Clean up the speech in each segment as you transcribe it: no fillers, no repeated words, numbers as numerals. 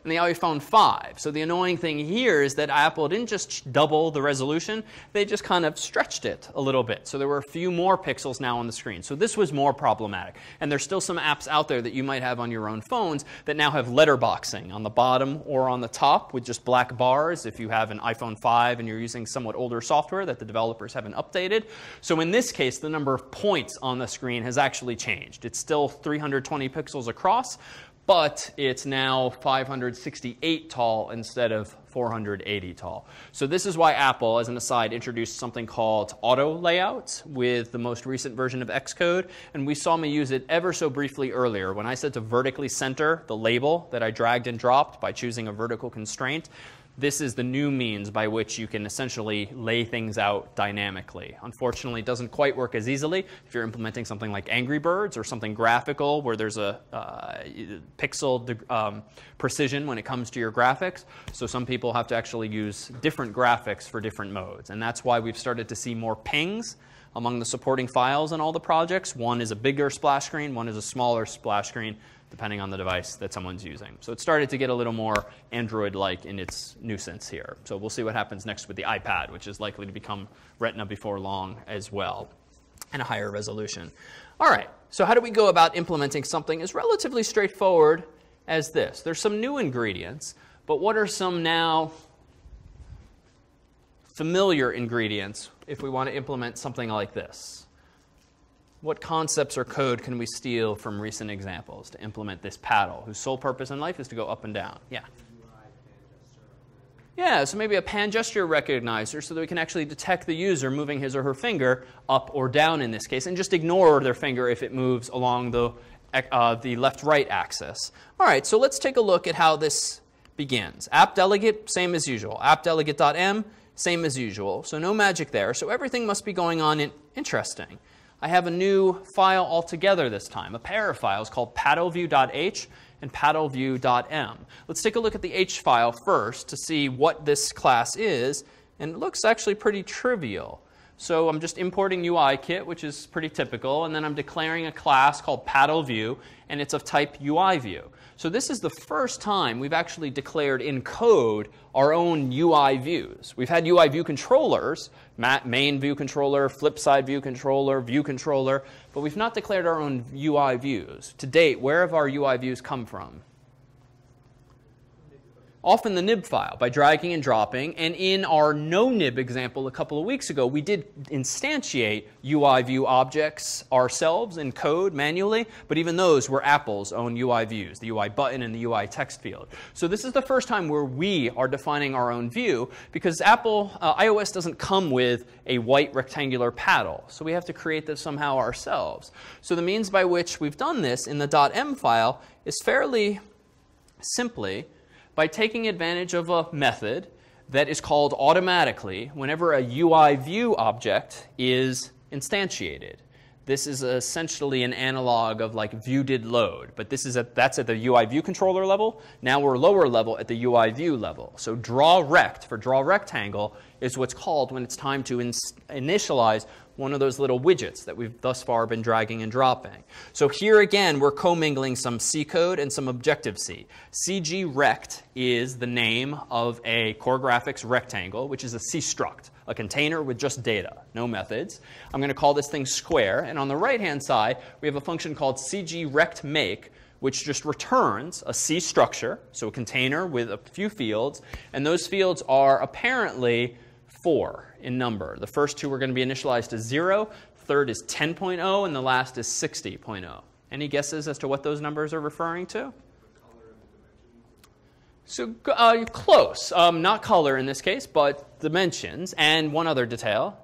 and the iPhone 5. So the annoying thing here is that Apple didn't just double the resolution, they just kind of stretched it a little bit. So there were a few more pixels now on the screen. So this was more problematic. And there's still some apps out there that you might have on your own phones that now have letterboxing on the bottom or on the top with just black bars if you have an iPhone 5 and you're using somewhat older software that the developers haven't updated. So in this case, the number of points on the screen has actually changed. It's still 320 pixels across, but it's now 568 tall instead of 480 tall. So this is why Apple, as an aside, introduced something called auto layout with the most recent version of Xcode. And we saw me use it ever so briefly earlier when I said to vertically center the label that I dragged and dropped by choosing a vertical constraint. This is the new means by which you can essentially lay things out dynamically. Unfortunately, it doesn't quite work as easily if you're implementing something like Angry Birds or something graphical where there's a pixel precision when it comes to your graphics. So some people have to actually use different graphics for different modes. And that's why we've started to see more pings among the supporting files in all the projects. One is a bigger splash screen, one is a smaller splash screen, depending on the device that someone's using. So it started to get a little more Android-like in its nuisance here. So we'll see what happens next with the iPad, which is likely to become Retina before long as well, and a higher resolution. All right, so how do we go about implementing something as relatively straightforward as this? There's some new ingredients, but what are some now familiar ingredients if we want to implement something like this? What concepts or code can we steal from recent examples to implement this paddle, whose sole purpose in life is to go up and down? Yeah. Yeah, so maybe a pan gesture recognizer so that we can actually detect the user moving his or her finger up or down in this case, and just ignore their finger if it moves along the left-right axis. All right, so let's take a look at how this begins. App delegate, same as usual. App delegate.m, same as usual. So no magic there. So everything must be going on interesting. I have a new file altogether this time, a pair of files called paddleview.h and paddleview.m. Let's take a look at the h file first to see what this class is, and it looks actually pretty trivial. So I'm just importing UIKit, which is pretty typical, and then I'm declaring a class called paddleview, and it's of type UIView. So this is the first time we've actually declared in code our own UI views. We've had UI view controllers, main view controller, flip side view controller, view controller, but we've not declared our own UI views. To date, where have our UI views come from? Often the nib file by dragging and dropping. And in our no-nib example a couple of weeks ago, we did instantiate UI view objects ourselves in code manually. But even those were Apple's own UI views, the UI button and the UI text field. So this is the first time where we are defining our own view, because iOS doesn't come with a white rectangular paddle. So we have to create this somehow ourselves. So the means by which we've done this in the .m file is fairly simply by taking advantage of a method that is called automatically whenever a UI view object is instantiated. This is essentially an analog of like view did load, but that's at the UI view controller level. Now we're lower level at the UI view level. So draw rect for draw rectangle is what's called when it's time to initialize one of those little widgets that we've thus far been dragging and dropping. So here again, we're commingling some C code and some Objective-C. CGRect is the name of a core graphics rectangle, which is a C struct, a container with just data, no methods. I'm going to call this thing square. And on the right-hand side, we have a function called CGRectMake, which just returns a C structure, so a container with a few fields. And those fields are apparently 4 in number. The first two are going to be initialized to 0, third is 10.0, and the last is 60.0. Any guesses as to what those numbers are referring to? So close. Not color in this case, but dimensions. And one other detail.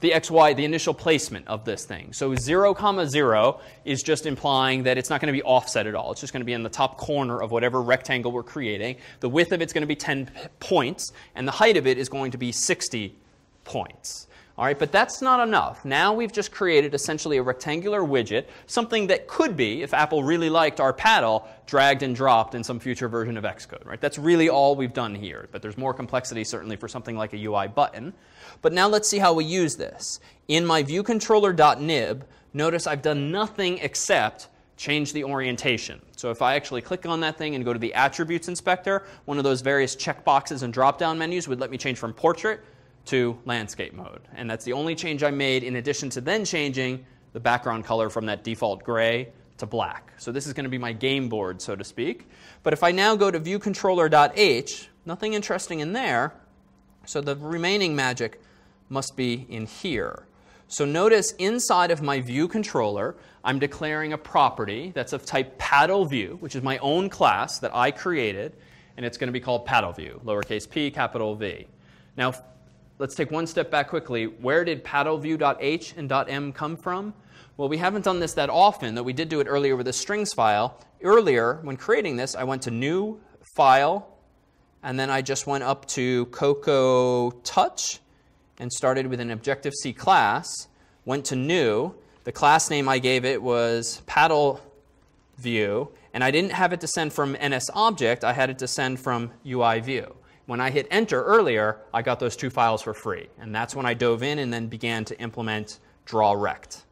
The XY, the initial placement of this thing. So 0, 0 is just implying that it's not going to be offset at all. It's just going to be in the top corner of whatever rectangle we're creating. The width of it's going to be 10 points, and the height of it is going to be 60 points. All right, but that's not enough. Now we've just created essentially a rectangular widget, something that could be, if Apple really liked our paddle, dragged and dropped in some future version of Xcode. Right? That's really all we've done here. But there's more complexity certainly for something like a UI button. But now let's see how we use this. In my viewcontroller.nib, notice I've done nothing except change the orientation. So if I actually click on that thing and go to the Attributes Inspector, one of those various checkboxes and drop-down menus would let me change from Portrait to Landscape mode. And that's the only change I made, in addition to then changing the background color from that default gray to black. So this is going to be my game board, so to speak. But if I now go to viewcontroller.h, nothing interesting in there. So the remaining magic must be in here. So notice inside of my view controller, I'm declaring a property that's of type paddle view, which is my own class that I created, and it's going to be called paddle view, lowercase p, capital V. Now, let's take one step back quickly. Where did paddleview.h and .m come from? Well, we haven't done this that often, though we did do it earlier with a strings file. Earlier, when creating this, I went to New, File, and then I just went up to Cocoa Touch and started with an Objective-C class, went to New. The class name I gave it was paddle view, and I didn't have it descend from NSObject. I had it descend from UI view. When I hit Enter earlier, I got those two files for free, and that's when I dove in and then began to implement drawRect.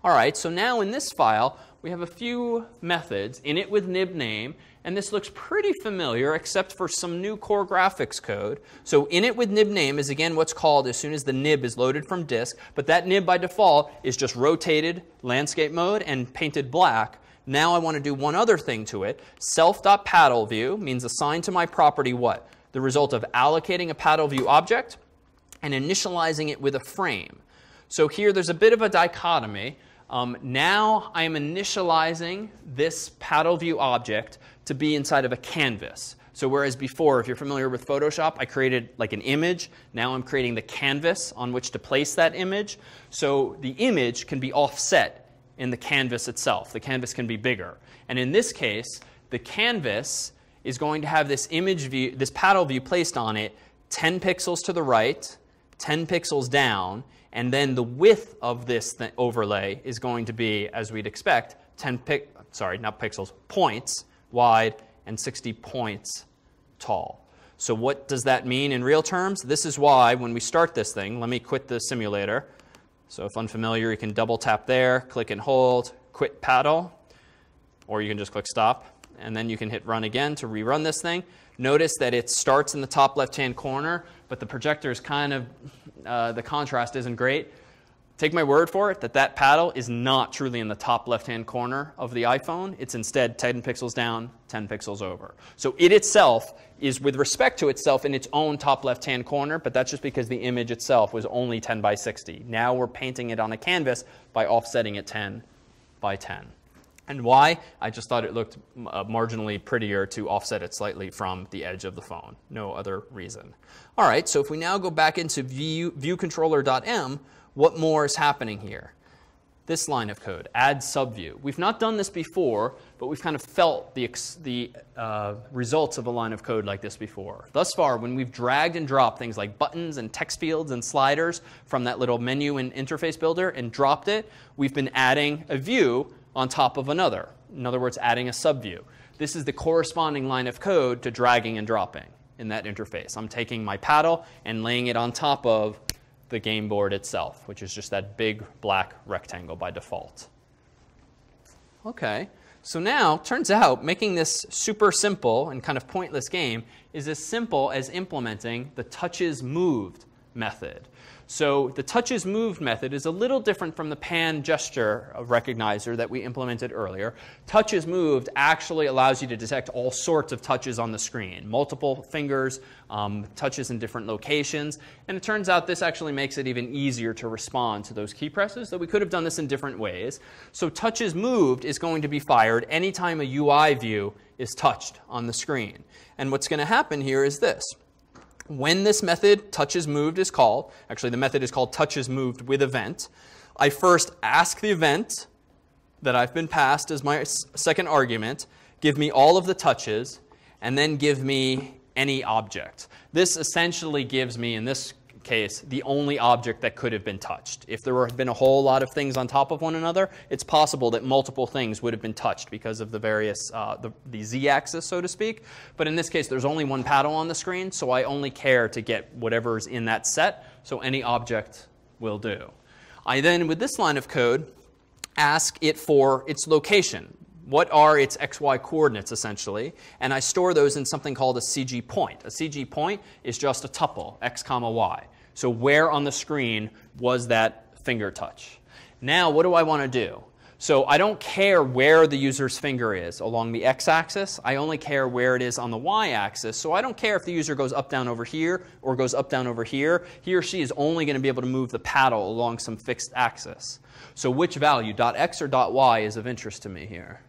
All right, so now in this file, we have a few methods, init with nib name, and this looks pretty familiar except for some new core graphics code. So init with nib name is again what's called as soon as the nib is loaded from disk, but that nib by default is just rotated landscape mode and painted black. Now I want to do one other thing to it. Self.paddleView means assign to my property what? The result of allocating a paddle view object and initializing it with a frame. So here there's a bit of a dichotomy. Now I am initializing this paddle view object to be inside of a canvas. So whereas before, if you're familiar with Photoshop, I created like an image. Now I'm creating the canvas on which to place that image. So the image can be offset in the canvas itself. The canvas can be bigger. And in this case, the canvas is going to have this image view, this paddle view placed on it 10 pixels to the right, 10 pixels down, and then the width of this overlay is going to be, as we'd expect, 10 points wide and 60 points tall. So what does that mean in real terms? This is why when we start this thing, let me quit the simulator. So if unfamiliar, you can double tap there, click and hold, quit paddle, or you can just click stop. And then you can hit run again to rerun this thing. Notice that it starts in the top left-hand corner, but the projector is kind of, the contrast isn't great. Take my word for it that that paddle is not truly in the top left-hand corner of the iPhone. It's instead 10 pixels down, 10 pixels over. So it itself is, with respect to itself, in its own top left-hand corner, but that's just because the image itself was only 10 by 60. Now we're painting it on a canvas by offsetting it 10 by 10. And why? I just thought it looked marginally prettier to offset it slightly from the edge of the phone. No other reason. All right, so if we now go back into viewcontroller.m, what more is happening here? This line of code, add subview. We've not done this before, but we've kind of felt the results of a line of code like this before. Thus far, when we've dragged and dropped things like buttons and text fields and sliders from that little menu and interface builder and dropped it, we've been adding a view on top of another. In other words, adding a subview. This is the corresponding line of code to dragging and dropping in that interface. I'm taking my paddle and laying it on top of the game board itself, which is just that big black rectangle by default. OK, so now, turns out, making this super simple and kind of pointless game is as simple as implementing the touches moved method. So the touches moved method is a little different from the pan gesture recognizer that we implemented earlier. Touches moved actually allows you to detect all sorts of touches on the screen, multiple fingers, touches in different locations. And it turns out this actually makes it even easier to respond to those key presses, though we could have done this in different ways. So touches moved is going to be fired anytime a UI view is touched on the screen. And what's going to happen here is this. When this method, touchesMoved, is called, actually the method is called touchesMoved with event, I first ask the event that I've been passed as my second argument, give me all of the touches, and then give me any object. This essentially gives me, in this case, the only object that could have been touched. If there had been a whole lot of things on top of one another, it's possible that multiple things would have been touched because of the various, the z-axis, so to speak. But in this case, there's only one paddle on the screen, so I only care to get whatever's in that set, so any object will do. I then, with this line of code, ask it for its location. what are its xy coordinates, essentially, and I store those in something called a CG point. A CG point is just a tuple, x comma y. So where on the screen was that finger touch? Now, what do I want to do? So I don't care where the user's finger is along the x-axis. I only care where it is on the y-axis. So I don't care if the user goes up, down over here or goes up, down over here. He or she is only going to be able to move the paddle along some fixed axis. So which value, .x or .y, is of interest to me here?